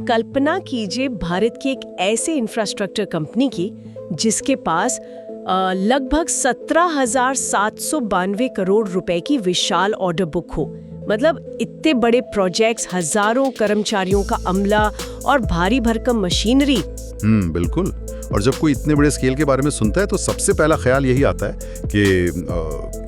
कल्पना कीजिए भारत की एक ऐसे इंफ्रास्ट्रक्चर कंपनी की जिसके पास लगभग 17,792 करोड़ रुपए की विशाल ऑर्डर बुक हो। मतलब इतने बड़े प्रोजेक्ट्स, हजारों कर्मचारियों का अमला और भारी भरकम मशीनरी। बिल्कुल। और जब कोई इतने बड़े स्केल के बारे में सुनता है तो सबसे पहला ख्याल यही आता है कि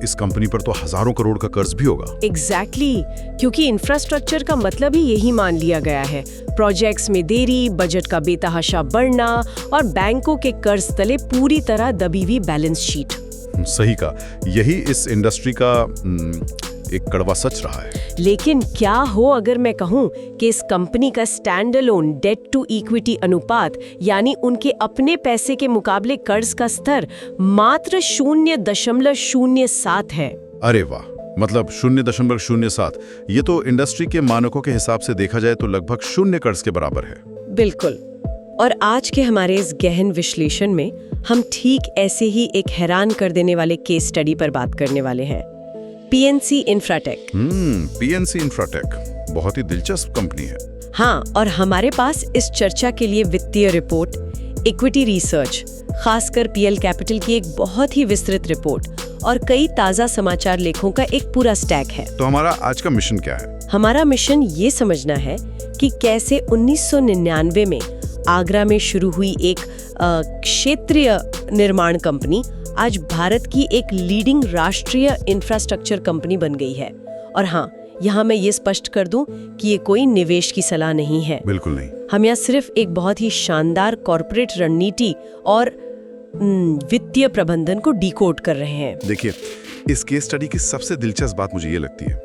इस कंपनी पर तो हजारों करोड़ का कर्ज भी होगा। एग्जैक्टली, क्योंकि इंफ्रास्ट्रक्चर का मतलब ही यही मान लिया गया है। प्रोजेक्ट्स में देरी, बजट का बेतहाशा बढ़ना और बैंकों के कर्ज तले पूरी तरह दबी हुई बैलेंस शीट। सही कहा, यही इस इंडस्ट्री का एक कड़वा सच रहा है। लेकिन क्या हो अगर मैं कहूं कि इस कंपनी का stand alone debt to equity अनुपात, यानी उनके अपने पैसे के मुकाबले कर्ज का स्तर मात्र 0.07 है। अरे वाह, मतलब 0.07। ये तो इंडस्ट्री के मानकों के हिसाब से देखा जाए तो लगभग शून्य कर्ज के बराबर है। बिल्कुल। और आज के हमारे इस गहन विश्लेषण में हम ठीक ऐसे ही एक हैरान कर देने वाले केस स्टडी पर बात करने वाले हैं। PNC Infratech. पीएनसी इंफ्राटेक बहुत ही दिलचस्प कंपनी है। हाँ, और हमारे पास इस चर्चा के लिए वित्तीय रिपोर्ट, इक्विटी रिसर्च, खासकर पीएल कैपिटल की एक बहुत ही विस्तृत रिपोर्ट और कई ताजा समाचार लेखों का एक पूरा स्टैक है। तो हमारा आज का मिशन क्या है? हमारा मिशन ये समझना है कि कैसे 1999 में आगरा में शुरू हुई एक क्षेत्रीय निर्माण कंपनी आज भारत की एक लीडिंग राष्ट्रीय इंफ्रास्ट्रक्चर कंपनी बन गई है। और हाँ, यहाँ मैं ये स्पष्ट कर दूं कि ये कोई निवेश की सलाह नहीं है। बिल्कुल नहीं। हम यहाँ सिर्फ एक बहुत ही शानदार कॉर्पोरेट रणनीति और वित्तीय प्रबंधन को डिकोड कर रहे हैं। देखिए, इस केस स्टडी की सबसे दिलचस्प बात मुझे ये लगती है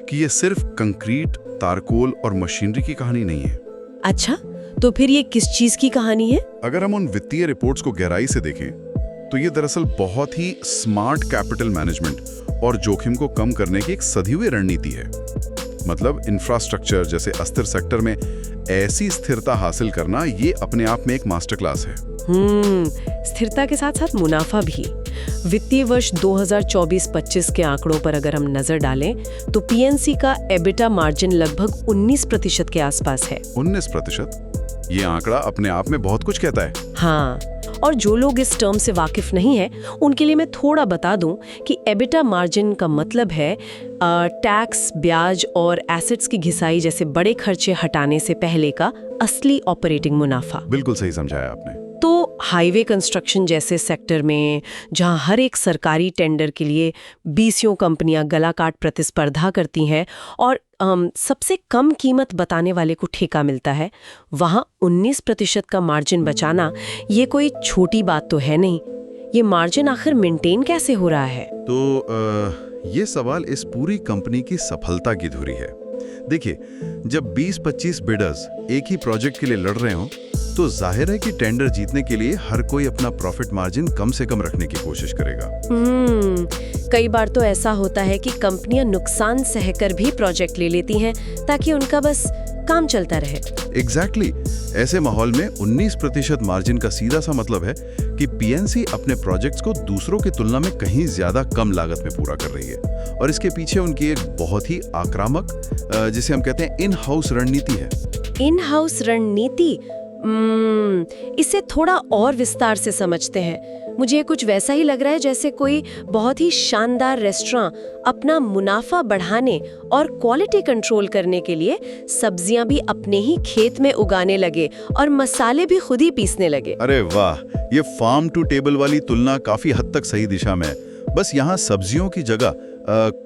कि ये सिर्फ कंक्रीट, तारकोल और मशीनरी की कहानी नहीं है। अच्छा, तो फिर ये किस चीज की कहानी है? अगर हम उन वित्तीय रिपोर्ट्स को गहराई से देखें तो ये दरअसल बहुत ही स्मार्ट कैपिटल मैनेजमेंट और जोखिम को कम करने की एक सधी हुई रणनीति है। मतलब इंफ्रास्ट्रक्चर जैसे अस्थिर सेक्टर में ऐसी स्थिरता हासिल करना ये अपने आप में एक मास्टर क्लास है। स्थिरता के साथ साथ मुनाफा भी। वित्तीय वर्ष 2024-25 के आंकड़ों पर अगर हम नजर डालें तो पीएनसी का एबिटा मार्जिन लगभग 19% के आसपास है। 19%? ये आंकड़ा अपने आप में बहुत कुछ कहता है। हाँ, और जो लोग इस टर्म से वाकिफ नहीं है उनके लिए मैं थोड़ा बता दूं कि एबिटा मार्जिन का मतलब है टैक्स, ब्याज और एसेट्स की घिसाई जैसे बड़े खर्चे हटाने से पहले का असली ऑपरेटिंग मुनाफा। बिल्कुल सही समझाया आपने। तो हाईवे कंस्ट्रक्शन जैसे सेक्टर में जहां हर एक सरकारी टेंडर के लिए 20 कंपनियां गला काट प्रतिस्पर्धा करती हैं और सबसे कम कीमत बताने वाले को ठेका मिलता है, वहां 19% का मार्जिन बचाना ये कोई छोटी बात तो है नहीं। ये मार्जिन आखिर मेंटेन कैसे हो रहा है? तो ये सवाल इस पूरी कंपनी की सफलता की धुरी है। देखिए, जब 20-25 बिडर्स एक ही प्रोजेक्ट के लिए लड़ रहे हों तो जाहिर है कि टेंडर जीतने के लिए हर कोई अपना प्रॉफिट मार्जिन कम से कम रखने की कोशिश करेगा। कई बार तो ऐसा होता है कि कंपनियां नुकसान सहकर भी प्रोजेक्ट ले लेती हैं ताकि उनका बस काम चलता रहे। एग्जैक्टली। ऐसे माहौल में 19% मार्जिन का सीधा सा मतलब है कि पीएनसी अपने प्रोजेक्ट्स को दूसरों की तुलना में कहीं ज्यादा कम लागत में पूरा कर रही है। और इसके पीछे उनकी एक बहुत ही आक्रामक, जिसे हम कहते हैं इन हाउस रणनीति है। इन हाउस रणनीति? इसे थोड़ा और विस्तार से समझते हैं। मुझे कुछ वैसा ही लग रहा है जैसे कोई बहुत ही शानदार रेस्टोरेंट अपना मुनाफा बढ़ाने और क्वालिटी कंट्रोल करने के लिए सब्जियां भी अपने ही खेत में उगाने लगे और मसाले भी खुद ही पीसने लगे। अरे वाह, ये फार्म टू टेबल वाली तुलना काफी हद तक सही दिशा में है। बस यहाँ सब्जियों की जगह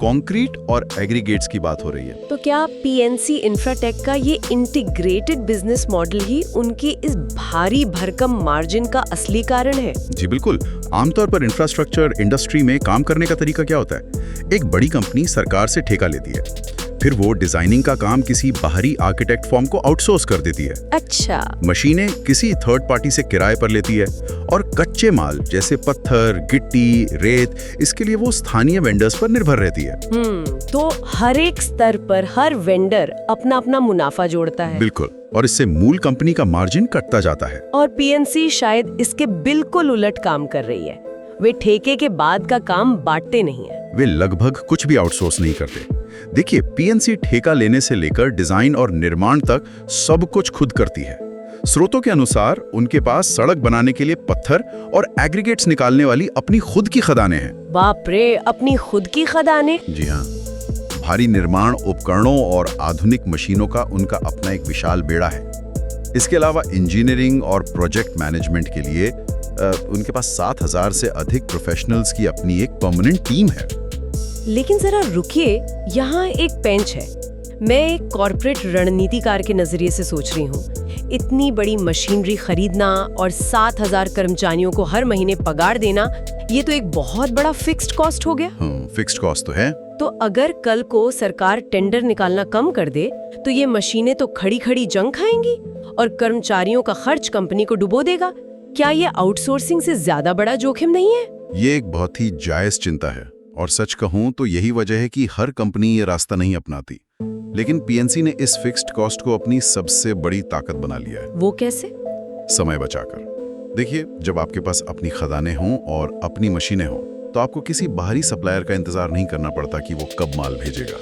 कंक्रीट और एग्रीगेट्स की बात हो रही है। तो क्या पीएनसी इंफ्राटेक का ये इंटीग्रेटेड बिजनेस मॉडल ही उनके इस भारी भरकम मार्जिन का असली कारण है? जी बिल्कुल। आमतौर पर इंफ्रास्ट्रक्चर इंडस्ट्री में काम करने का तरीका क्या होता है? एक बड़ी कंपनी सरकार से ठेका लेती है, फिर वो डिजाइनिंग का काम किसी बाहरी आर्किटेक्ट फर्म को आउटसोर्स कर देती है। अच्छा। मशीनें किसी थर्ड पार्टी से किराए पर लेती है और कच्चे माल जैसे पत्थर, गिट्टी, रेत, इसके लिए वो स्थानीय वेंडर्स पर निर्भर रहती है। तो हर एक स्तर पर हर वेंडर अपना अपना मुनाफा जोड़ता है। बिल्कुल, और इससे मूल कंपनी का मार्जिन कटता जाता है। और पीएनसी शायद इसके बिल्कुल उलट काम कर रही है। वे ठेके के बाद का काम बांटते नहीं है। वे लगभग कुछ भी आउटसोर्स नहीं करते। देखिए, पीएनसी ठेका लेने से लेकर डिजाइन और निर्माण तक सब कुछ खुद करती है। स्रोतों के अनुसार उनके पास सड़क बनाने के लिए पत्थर और एग्रीगेट्स निकालने वाली अपनी खुद की खदानें हैं। बाप रे, अपनी खुद की खदानें? जी हाँ, भारी निर्माण उपकरणों और आधुनिक मशीनों का उनका अपना एक विशाल बेड़ा है। इसके अलावा इंजीनियरिंग और प्रोजेक्ट मैनेजमेंट के लिए उनके पास 7,000 से अधिक प्रोफेशनल्स की अपनी एक परमानेंट टीम है। लेकिन जरा रुकिए, यहाँ एक पेंच है। मैं एक कॉर्पोरेट रणनीतिकार के नजरिए से सोच रही हूँ, इतनी बड़ी मशीनरी खरीदना और 7,000 कर्मचारियों को हर महीने पगार देना, ये तो एक बहुत बड़ा फिक्स्ड कॉस्ट हो गया। फिक्स्ड कॉस्ट तो है। तो अगर कल को सरकार टेंडर निकालना कम कर दे तो ये मशीनें तो खड़ी खड़ी जंग खाएंगी और कर्मचारियों का खर्च कंपनी को डुबो देगा। क्या ये आउटसोर्सिंग से ज्यादा बड़ा जोखिम नहीं है? ये एक बहुत ही जायज चिंता है और सच कहूं तो यही वजह है कि हर कंपनी ये रास्ता नहीं अपनाती। लेकिन पीएनसी ने इस फिक्स्ड कॉस्ट को अपनी सबसे बड़ी ताकत बना लिया है। वो कैसे? समय बचाकर। देखिए, जब आपके पास अपनी खदानें हों और अपनी मशीनें हों तो आपको किसी बाहरी सप्लायर का इंतजार नहीं करना पड़ता कि वो कब माल भेजेगा।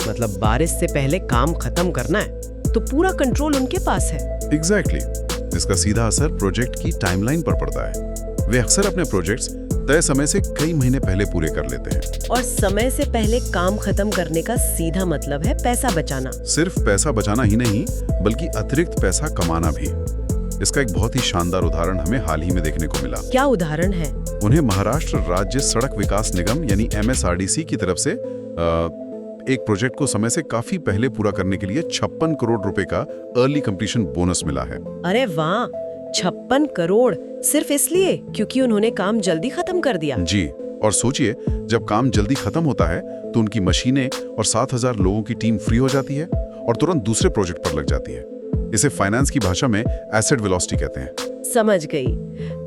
मतलब बारिश से पहले काम खत्म करना है तो पूरा कंट्रोल उनके पास है। एग्जैक्टली। इसका सीधा असर प्रोजेक्ट की टाइमलाइन पर पड़ता है। वे अक्सर अपने प्रोजेक्ट्स तय समय से कई महीने पहले पूरे कर लेते हैं। और समय से पहले काम खत्म करने का सीधा मतलब है पैसा बचाना। सिर्फ पैसा बचाना ही नहीं, बल्कि अतिरिक्त पैसा कमाना भी। इसका एक बहुत ही शानदार उदाहरण हमें हाल ही में देखने को मिला। क्या उदाहरण है? उन्हें महाराष्ट्र राज्य सड़क विकास निगम यानी MSRDC की तरफ से एक प्रोजेक्ट को समय से काफी पहले पूरा करने के लिए 56 करोड़ रुपए का अर्ली कंप्लीशन बोनस मिला है। अरे वाह, 56 करोड़ सिर्फ इसलिए क्योंकि उन्होंने काम जल्दी खत्म कर दिया। जी, और सोचिए, जब काम जल्दी खत्म होता है तो उनकी मशीनें और 7,000 लोगों की टीम फ्री हो जाती है और तुरंत दूसरे प्रोजेक्ट पर लग जाती है। इसे फाइनेंस की भाषा में एसेट वेलोसिटी कहते हैं। समझ गई।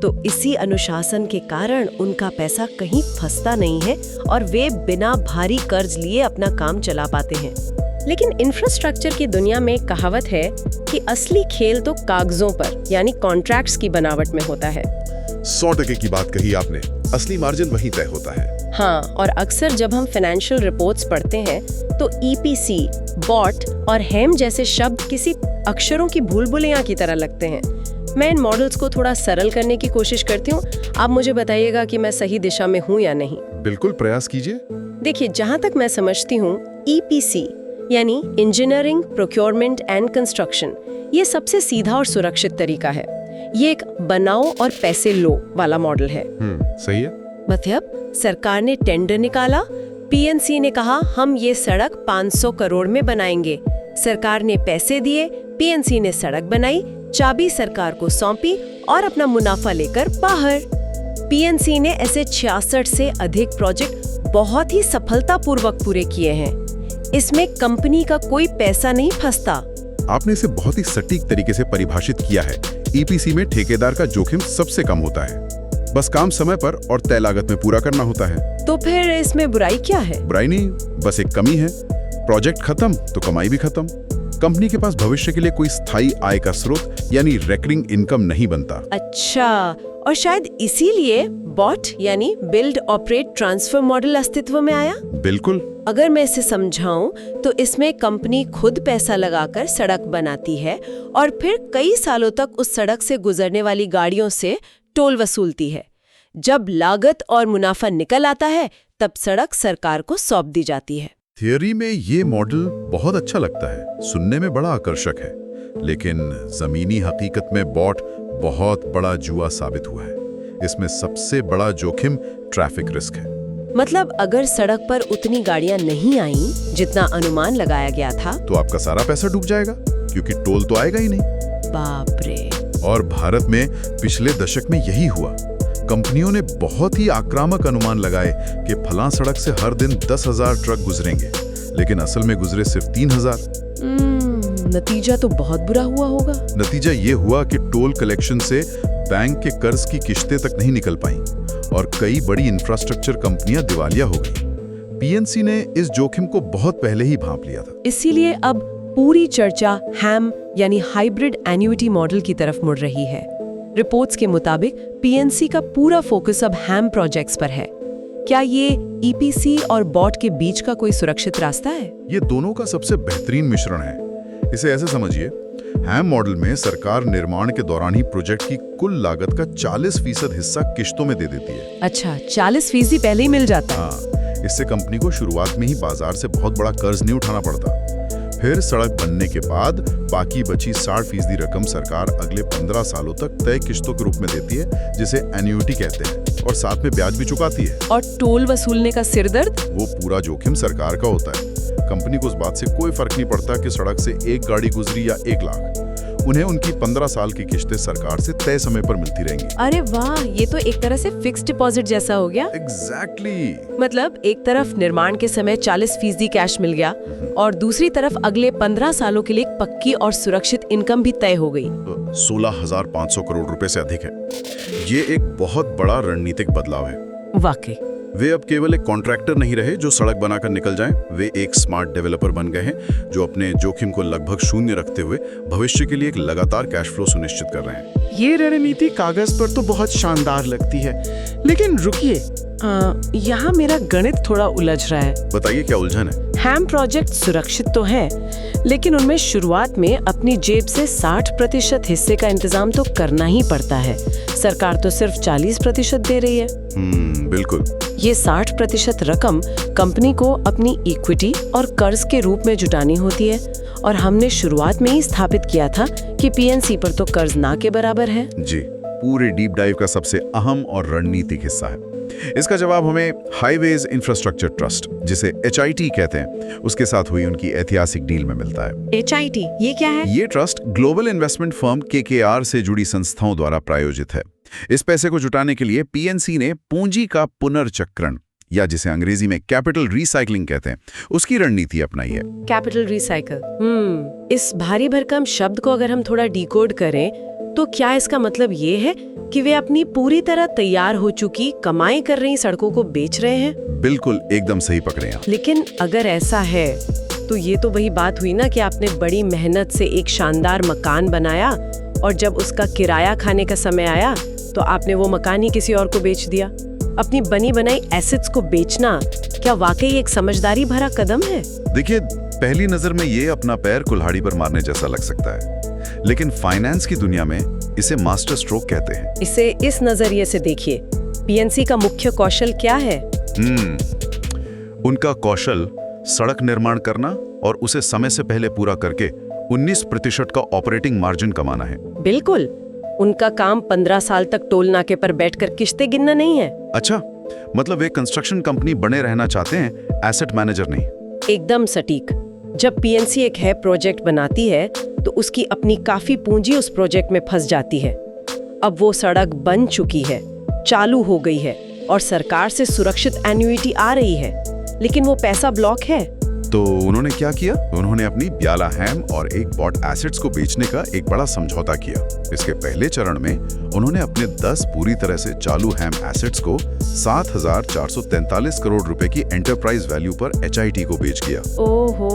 तो इसी अनुशासन के कारण उनका पैसा कहीं फंसता नहीं है और वे बिना भारी कर्ज लिए अपना काम चला पाते हैं। लेकिन इंफ्रास्ट्रक्चर की दुनिया में कहावत है कि असली खेल तो कागजों पर यानी कॉन्ट्रैक्ट्स की बनावट में होता है। 100% की बात कही आपने। असली मार्जिन वहीं तय होता है। हाँ, और अक्सर जब हम फाइनेंशियल रिपोर्ट्स पढ़ते हैं तो EPC, बॉट और हेम जैसे शब्द किसी अक्षरों की भूल-भुलैया की तरह लगते हैं। मैं इन मॉडल्स को थोड़ा सरल करने की कोशिश करती हूँ। आप मुझे बताइएगा कि मैं सही दिशा में हूँ या नहीं। बिल्कुल, प्रयास कीजिए। देखिए, जहाँ तक मैं समझती हूँ, EPC यानी इंजीनियरिंग, प्रोक्योरमेंट एंड कंस्ट्रक्शन, ये सबसे सीधा और सुरक्षित तरीका है। ये एक बनाओ और पैसे लो वाला मॉडल है। सही है। मतलब सरकार ने टेंडर निकाला, पीएनसी ने कहा हम ये सड़क 500 करोड़ में बनाएंगे। सरकार ने पैसे दिए, पीएनसी ने सड़क बनाई, चाबी सरकार को सौंपी और अपना मुनाफा लेकर बाहर। पीएनसी ने ऐसे 66 से अधिक प्रोजेक्ट बहुत ही सफलतापूर्वक पूरे किए हैं। इसमें कंपनी का कोई पैसा नहीं फंसता। आपने इसे बहुत ही सटीक तरीके से परिभाषित किया है। EPC में ठेकेदार का जोखिम सबसे कम होता है। बस काम समय पर और तय लागत में पूरा करना होता है। तो फिर इसमें बुराई क्या है? बुराई नहीं, बस एक कमी है। प्रोजेक्ट खत्म तो कमाई भी खत्म। कंपनी के पास भविष्य के लिए कोई स्थायी आय का स्रोत यानी रिकरिंग इनकम नहीं बनता। अच्छा, और शायद इसीलिए बॉट यानी बिल्ड ऑपरेट ट्रांसफर मॉडल अस्तित्व में आया। बिल्कुल। अगर मैं इसे समझाऊं तो इसमें कंपनी खुद पैसा लगाकर सड़क बनाती है और फिर कई सालों तक उस सड़क से गुजरने वाली गाड़ियों से टोल वसूलती है। जब लागत और मुनाफा निकल आता है तब सड़क सरकार को सौंप दी जाती है। थियरी में ये मॉडल बहुत अच्छा लगता है, सुनने में बड़ा आकर्षक है, लेकिन जमीनी हकीकत में बॉट बहुत बड़ा जुआ साबित हुआ है। इसमें सबसे बड़ा जोखिम ट्रैफिक रिस्क है। मतलब अगर सड़क पर उतनी गाड़ियां नहीं आईं जितना अनुमान लगाया गया था तो आपका सारा पैसा डूब जाएगा, क्योंकि टोल तो आएगा ही नहीं। बाप रे। और भारत में पिछले दशक में यही हुआ। कंपनियों ने बहुत ही आक्रामक अनुमान लगाए कि फलां सड़क से हर दिन 10,000 ट्रक गुजरेंगे, लेकिन असल में गुजरे सिर्फ 3,000। नतीजा तो बहुत बुरा हुआ होगा। नतीजा ये हुआ कि टोल कलेक्शन से बैंक के कर्ज की किश्तें तक नहीं निकल पाईं और कई बड़ी इंफ्रास्ट्रक्चर कंपनियां दिवालिया हो गई। पीएनसी ने इस जोखिम को बहुत पहले ही भांप लिया था। इसीलिए अब पूरी चर्चा हैम यानी हाइब्रिड एन्युइटी मॉडल की तरफ मुड़ रही है। रिपोर्ट्स के मुताबिक पीएनसी का पूरा फोकस अब हैम प्रोजेक्ट्स पर है। क्या ये ईपीसी और बॉट के बीच का कोई सुरक्षित रास्ता है? ये दोनों का सबसे बेहतरीन मिश्रण है। इसे ऐसे समझिए, हैम मॉडल में सरकार निर्माण के दौरान ही प्रोजेक्ट की कुल लागत का 40% हिस्सा किश्तों में दे देती है। अच्छा, 40% पहले ही मिल जाता है। हाँ, इससे कंपनी को शुरुआत में ही बाजार से बहुत बड़ा कर्ज नहीं उठाना पड़ता। फिर सड़क बनने के बाद बाकी बची 60% रकम सरकार अगले 15 सालों तक तय किश्तों के रूप में देती है, जिसे एन्युइटी कहते हैं, और साथ में ब्याज भी चुकाती है। और टोल वसूलने का सिरदर्द? वो पूरा जोखिम सरकार का होता है। कंपनी को उस बात से कोई फर्क नहीं पड़ता कि सड़क से एक गाड़ी गुजरी या 1 लाख। उन्हें उनकी 15 साल की किश्तें सरकार से तय समय पर मिलती रहेंगी। अरे वाह, ये तो एक तरह से फिक्स डिपॉजिट जैसा हो गया। एग्जैक्टली। मतलब एक तरफ निर्माण के समय 40% कैश मिल गया और दूसरी तरफ अगले 15 सालों के लिए एक पक्की और सुरक्षित इनकम भी तय हो गई। 16,500 करोड़ रुपए से अधिक है। ये एक बहुत बड़ा रणनीतिक बदलाव है। वाकई वे अब केवल एक कॉन्ट्रैक्टर नहीं रहे जो सड़क बनाकर निकल जाएं, वे एक स्मार्ट डेवलपर बन गए हैं जो अपने जोखिम को लगभग शून्य रखते हुए भविष्य के लिए एक लगातार कैश फ्लो सुनिश्चित कर रहे हैं। ये रणनीति कागज पर तो बहुत शानदार लगती है, लेकिन रुकिए, यहाँ मेरा गणित थोड़ा उलझ रहा है। बताइए क्या उलझन है? हैम प्रोजेक्ट सुरक्षित तो है, लेकिन उनमें शुरुआत में अपनी जेब से 60% हिस्से का इंतजाम तो करना ही पड़ता है। सरकार तो सिर्फ 40% दे रही है। बिल्कुल। ये 60% रकम कंपनी को अपनी इक्विटी और कर्ज के रूप में जुटानी होती है, और हमने शुरुआत में ही स्थापित किया था कि पीएनसी पर तो कर्ज ना के बराबर है। जी, पूरे डीप डाइव का सबसे अहम और रणनीतिक हिस्सा है। इसका जवाब हमें हाईवेज इंफ्रास्ट्रक्चर ट्रस्ट, जिसे HIT कहते हैं, उसके साथ हुई उनकी ऐतिहासिक डील में मिलता है। HIT ये क्या है? ये trust global investment firm KKR से जुड़ी संस्थाओं द्वारा प्रायोजित है। इस पैसे को जुटाने के लिए पीएनसी ने पूंजी का पुनर्चक्रण, या जिसे अंग्रेजी में कैपिटल रिसाइकलिंग कहते हैं, उसकी रणनीति अपनाई है। Capital recycle. इस भारी भरकम शब्द को अगर हम थोड़ा डिकोड करें तो क्या इसका मतलब ये है कि वे अपनी पूरी तरह तैयार हो चुकी कमाई कर रही सड़कों को बेच रहे हैं? बिल्कुल, एकदम सही पकड़े आप। लेकिन अगर ऐसा है तो ये तो वही बात हुई ना कि आपने बड़ी मेहनत से एक शानदार मकान बनाया और जब उसका किराया खाने का समय आया तो आपने वो मकान ही किसी और को बेच दिया। अपनी बनी बनाई एसेट्स को बेचना क्या वाकई एक समझदारी भरा कदम है? देखिए, पहली नजर में ये अपना पैर कुल्हाड़ी पर मारने जैसा लग सकता है, लेकिन फाइनेंस की दुनिया में इसे मास्टर स्ट्रोक कहते हैं। इसे इस नजरिए से देखिए, पीएनसी का मुख्य कौशल क्या है? उनका कौशल सड़क निर्माण करना और उसे समय से पहले पूरा करके 19% का ऑपरेटिंग मार्जिन कमाना है। बिल्कुल, उनका काम 15 साल तक टोल नाके पर बैठकर किश्तें गिनना नहीं है। अच्छा, मतलब वे कंस्ट्रक्शन कंपनी बने रहना चाहते हैं, एसेट मैनेजर नहीं। एकदम सटीक। जब पीएनसी एक है प्रोजेक्ट बनाती है तो उसकी अपनी काफी पूंजी उस प्रोजेक्ट में फंस जाती है। अब वो सड़क बन चुकी है, चालू हो गई है और सरकार से सुरक्षित एन्युइटी आ रही है, लेकिन वो पैसा ब्लॉक है। तो उन्होंने क्या किया? उन्होंने अपनी ब्याला हैम और एक बॉट एसेट्स को बेचने का एक बड़ा समझौता किया। इसके पहले चरण में उन्होंने अपने 10 पूरी तरह से चालू हैम एसेट्स को 7,443 करोड़ रुपए की एंटरप्राइज वैल्यू पर HIT को बेच दिया। ओहो,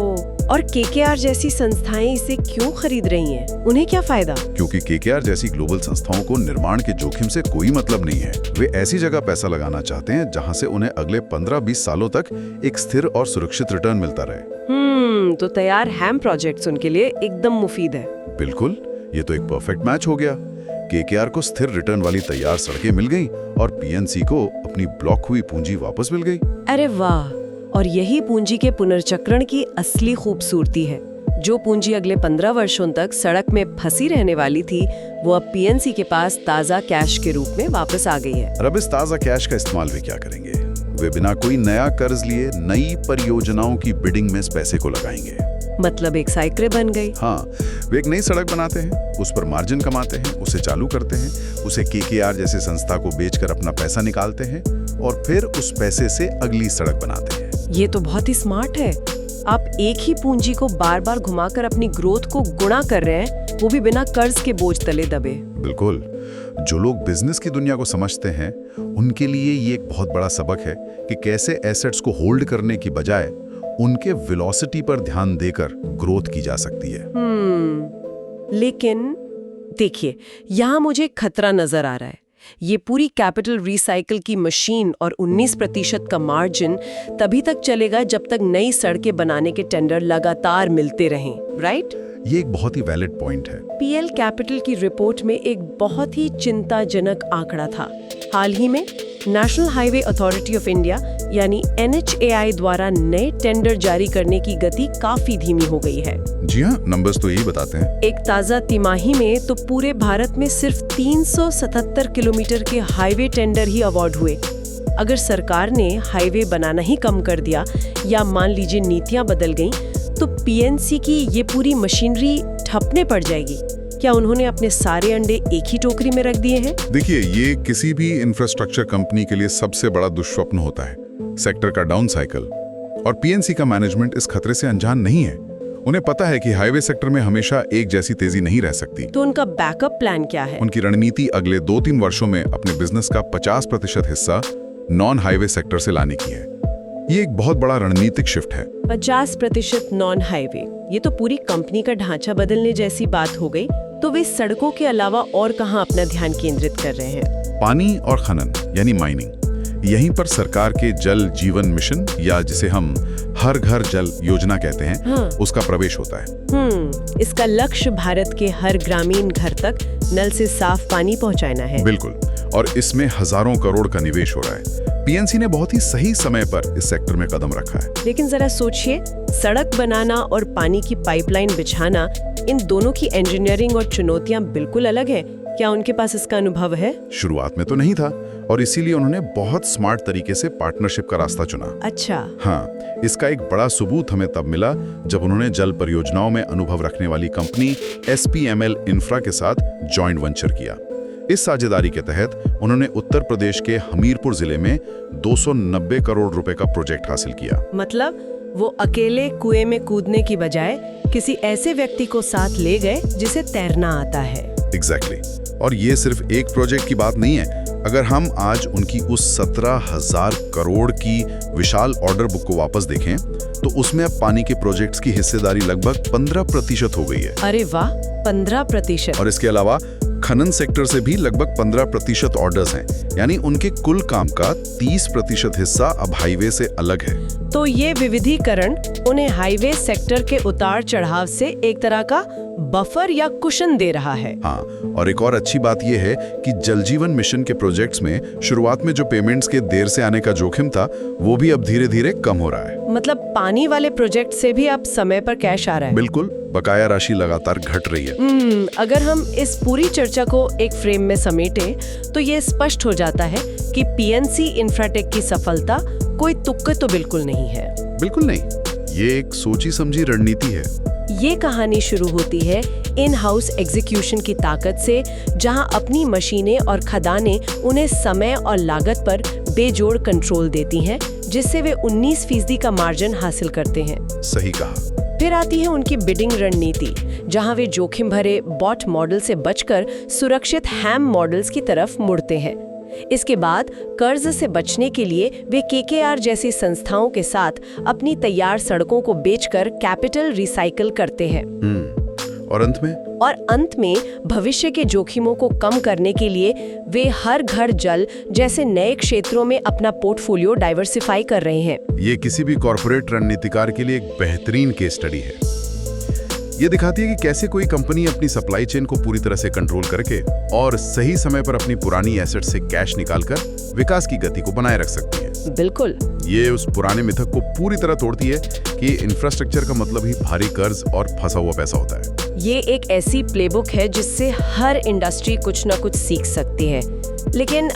और KKR जैसी संस्थाएं इसे क्यों खरीद रही हैं? उन्हें क्या फायदा? क्योंकि KKR जैसी ग्लोबल संस्थाओं को निर्माण के जोखिम से कोई मतलब नहीं है। वे ऐसी जगह पैसा लगाना चाहते हैं जहां से उन्हें अगले 15-20 सालों तक एक स्थिर और सुरक्षित रिटर्न मिलता रहे। तो तैयार हैम प्रोजेक्ट्स उनके लिए एकदम मुफीद है। बिल्कुल, ये तो एक परफेक्ट मैच हो गया। KKR को स्थिर रिटर्न वाली तैयार सड़कें मिल गईं और पीएनसी को अपनी ब्लॉक हुई पूंजी वापस मिल गई। अरे वाह, और यही पूंजी के पुनर्चक्रण की असली खूबसूरती है। जो पूंजी अगले 15 वर्षों तक सड़क में फंसी रहने वाली थी, वो अब पीएनसी के पास ताजा कैश के रूप में वापस आ गई है। और अब इस ताजा कैश का इस्तेमाल वे क्या करेंगे? वे बिना कोई नया कर्ज लिए नई परियोजनाओं की बिडिंग में इस पैसे को लगाएंगे। मतलब एक साइकिल बन गई। हाँ, वे एक नई सड़क बनाते हैं, उस पर मार्जिन कमाते हैं, उसे चालू करते हैं, उसे KKR जैसे संस्था को बेचकर अपना पैसा निकालते हैं और फिर उस पैसे से अगली सड़क बनाते हैं। ये तो बहुत ही स्मार्ट है। आप एक ही पूंजी को बार बार घुमाकर अपनी ग्रोथ को गुणा कर रहे हैं, वो भी बिना कर्ज के बोझ तले दबे। बिल्कुल, जो लोग बिजनेस की दुनिया को समझते हैं उनके लिए ये एक बहुत बड़ा सबक है कि कैसे एसेट्स को होल्ड करने की बजाय उनके वेलोसिटी पर ध्यान देकर ग्रोथ की जा सकती है। लेकिन देखिए, यहाँ मुझे खतरा नजर आ रहा है। ये पूरी कैपिटल रिसाइकल की मशीन और 19% का मार्जिन तभी तक चलेगा जब तक नई सड़कें बनाने के टेंडर लगातार मिलते रहें, राइट? ये एक बहुत ही वैलिड पॉइंट है। पीएल कैपिटल की रिपोर्ट में एक बहुत ही चिंताजनक आंकड़ा था। हाल ही में national highway authority of India यानी NHAI द्वारा नए टेंडर जारी करने की गति काफी धीमी हो गई है। जी हाँ, नंबर्स तो यही बताते हैं। एक ताजा तिमाही में तो पूरे भारत में सिर्फ 377 किलोमीटर के हाईवे टेंडर ही अवार्ड हुए। अगर सरकार ने हाईवे बनाना ही कम कर दिया या मान लीजिए नीतियां बदल गईं, तो PNC की ये पूरी मशीनरी ठपने पड़ जाएगी। क्या उन्होंने अपने सारे अंडे एक ही टोकरी में रख दिए हैं? देखिए, ये किसी भी इंफ्रास्ट्रक्चर कंपनी के लिए सबसे बड़ा दुष्स्वप्न होता है, सेक्टर का डाउन साइकिल। और PNC का मैनेजमेंट इस खतरे से अनजान नहीं है। उन्हें पता है कि हाईवे सेक्टर में हमेशा एक जैसी तेजी नहीं रह सकती। तो उनका बैकअप प्लान क्या है? उनकी रणनीति अगले 2-3 वर्षों में अपने बिजनेस का 50% हिस्सा नॉन हाईवे सेक्टर से लाने की है। ये एक बहुत बड़ा रणनीतिक शिफ्ट है। 50% नॉन हाईवे, ये तो पूरी कंपनी का ढांचा बदलने जैसी बात हो गई। तो वे सड़कों के अलावा और कहां अपना ध्यान केंद्रित कर रहे हैं? पानी और खनन यानी माइनिंग। यहीं पर सरकार के जल जीवन मिशन या जिसे हम हर घर जल योजना कहते हैं, हाँ। उसका प्रवेश होता है। इसका लक्ष्य भारत के हर ग्रामीण घर तक नल से साफ पानी पहुंचाना है। बिल्कुल, और इसमें हजारों करोड़ का निवेश हो रहा है। PNC ने बहुत ही सही समय पर इस सेक्टर में कदम रखा है। लेकिन जरा सोचिए, सड़क बनाना और पानी की पाइपलाइन बिछाना, इन दोनों की इंजीनियरिंग और चुनौतियां बिल्कुल अलग है। क्या उनके पास इसका अनुभव है? शुरुआत में तो नहीं था, और इसीलिए उन्होंने बहुत स्मार्ट तरीके से पार्टनरशिप का रास्ता चुना। अच्छा। हाँ, इसका एक बड़ा सबूत हमें तब मिला जब उन्होंने जल परियोजनाओं में अनुभव रखने वाली कंपनी SPML इंफ्रा के साथ जॉइंट वेंचर किया। इस साझेदारी के तहत उन्होंने उत्तर प्रदेश के हमीरपुर जिले में 290 करोड़ रुपए का प्रोजेक्ट हासिल किया। मतलब वो अकेले कुएं में कूदने की बजाय किसी ऐसे व्यक्ति को साथ ले गए जिसे तैरना आता है। एग्जैक्टली। और ये सिर्फ एक प्रोजेक्ट की बात नहीं है। अगर हम आज उनकी उस 17,000 करोड़ की विशाल ऑर्डर बुक को वापस देखें, तो उसमें अब पानी के प्रोजेक्ट्स की हिस्सेदारी लगभग 15% हो गई है। अरे वाह, 15%। और इसके अलावा खनन सेक्टर से भी लगभग 15% ऑर्डर्स हैं, यानी उनके कुल काम का 30% हिस्सा अब हाईवे से अलग है। तो ये विविधीकरण उन्हें हाईवे सेक्टर के उतार चढ़ाव से एक तरह का बफर या कुशन दे रहा है। हाँ, और एक और अच्छी बात यह है कि जल जीवन मिशन के प्रोजेक्ट्स में शुरुआत में जो पेमेंट्स के देर से आने का जोखिम था, वो भी अब धीरे धीरे कम हो रहा है। मतलब पानी वाले प्रोजेक्ट से भी अब समय पर कैश आ रहा है। बिल्कुल, बकाया राशि लगातार घट रही है। अगर हम इस पूरी चर्चा को एक फ्रेम में समेटें, तो ये स्पष्ट हो जाता है कि PNC इंफ्राटेक की सफलता कोई तुक्का तो बिल्कुल नहीं है। बिल्कुल नहीं, ये एक सोची समझी रणनीति है। ये कहानी शुरू होती है इन हाउस एग्जीक्यूशन की ताकत से, जहां अपनी मशीनें और खदानें उन्हें समय और लागत पर बेजोड़ कंट्रोल देती हैं, जिससे वे 19% का मार्जिन हासिल करते हैं। सही कहा। फिर आती है उनकी बिडिंग रणनीति, जहां वे जोखिम भरे बॉट मॉडल से बचकर सुरक्षित हैम मॉडल्स की तरफ मुड़ते हैं। इसके बाद कर्ज से बचने के लिए वे KKR जैसी संस्थाओं के साथ अपनी तैयार सड़कों को बेचकर कैपिटल रिसाइकल करते हैं। और अंत में भविष्य के जोखिमों को कम करने के लिए वे हर घर जल जैसे नए क्षेत्रों में अपना पोर्टफोलियो डाइवर्सिफाई कर रहे हैं। ये किसी भी कॉर्पोरेट रणनीतिकार के लिए एक बेहतरीन केस स्टडी है। ये दिखाती है कि कैसे कोई कंपनी अपनी सप्लाई चेन को पूरी तरह से कंट्रोल करके और सही समय पर अपनी पुरानी एसेट से कैश निकालकर विकास की गति को बनाए रख सकती है। बिल्कुल। ये उस पुराने मिथक को पूरी तरह तोड़ती है कि इंफ्रास्ट्रक्चर का मतलब ही भारी कर्ज और फंसा हुआ पैसा होता है। ये एक ऐसी प्लेबुक है जिससे हर इंडस्ट्री कुछ ना कुछ सीख सकती है। लेकिन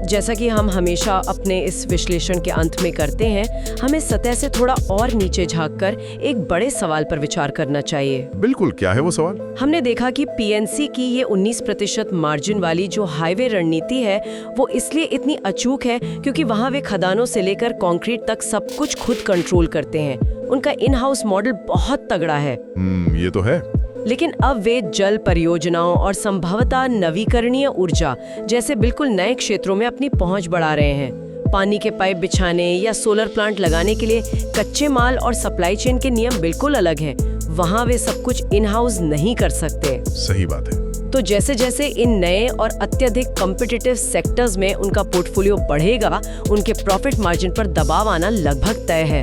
जैसा कि हम हमेशा अपने इस विश्लेषण के अंत में करते हैं, हमें सतह से थोड़ा और नीचे झांककर एक बड़े सवाल पर विचार करना चाहिए। बिल्कुल, क्या है वो सवाल? हमने देखा कि PNC की ये 19% मार्जिन वाली जो हाईवे रणनीति है, वो इसलिए इतनी अचूक है क्योंकि वहाँ वे खदानों से लेकर कंक्रीट तक सब कुछ खुद कंट्रोल करते हैं। उनका इन हाउस मॉडल बहुत तगड़ा है। ये तो है। लेकिन अब वे जल परियोजनाओं और संभवतः नवीकरणीय ऊर्जा जैसे बिल्कुल नए क्षेत्रों में अपनी पहुंच बढ़ा रहे हैं। पानी के पाइप बिछाने या सोलर प्लांट लगाने के लिए कच्चे माल और सप्लाई चेन के नियम बिल्कुल अलग हैं। वहां वे सब कुछ इन हाउस नहीं कर सकते। सही बात है। तो जैसे जैसे इन नए और अत्यधिक कॉम्पिटिटिव सेक्टर्स में उनका पोर्टफोलियो बढ़ेगा, उनके प्रॉफिट मार्जिन पर दबाव आना लगभग तय है।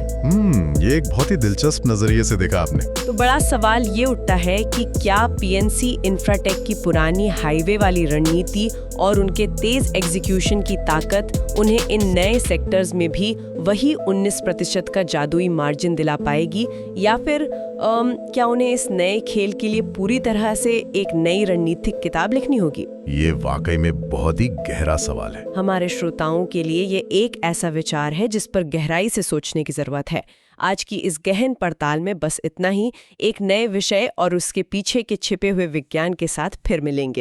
ये एक बहुत ही दिलचस्प नजरिए से देखा आपने। तो बड़ा सवाल ये उठता है कि क्या पीएनसी इंफ्राटेक की पुरानी हाईवे वाली रणनीति और उनके तेज एग्जीक्यूशन की ताकत उन्हें इन नए सेक्टर्स में भी वही 19% का जादुई मार्जिन दिला पाएगी, या फिर क्या उन्हें इस नए खेल के लिए पूरी तरह से एक नई रणनीतिक किताब लिखनी होगी? ये वाकई में बहुत ही गहरा सवाल है। हमारे श्रोताओं के लिए ये एक ऐसा विचार है जिस पर गहराई से सोचने की जरूरत है। आज की इस गहन पड़ताल में बस इतना ही। एक नए विषय और उसके पीछे के छिपे हुए विज्ञान के साथ फिर मिलेंगे।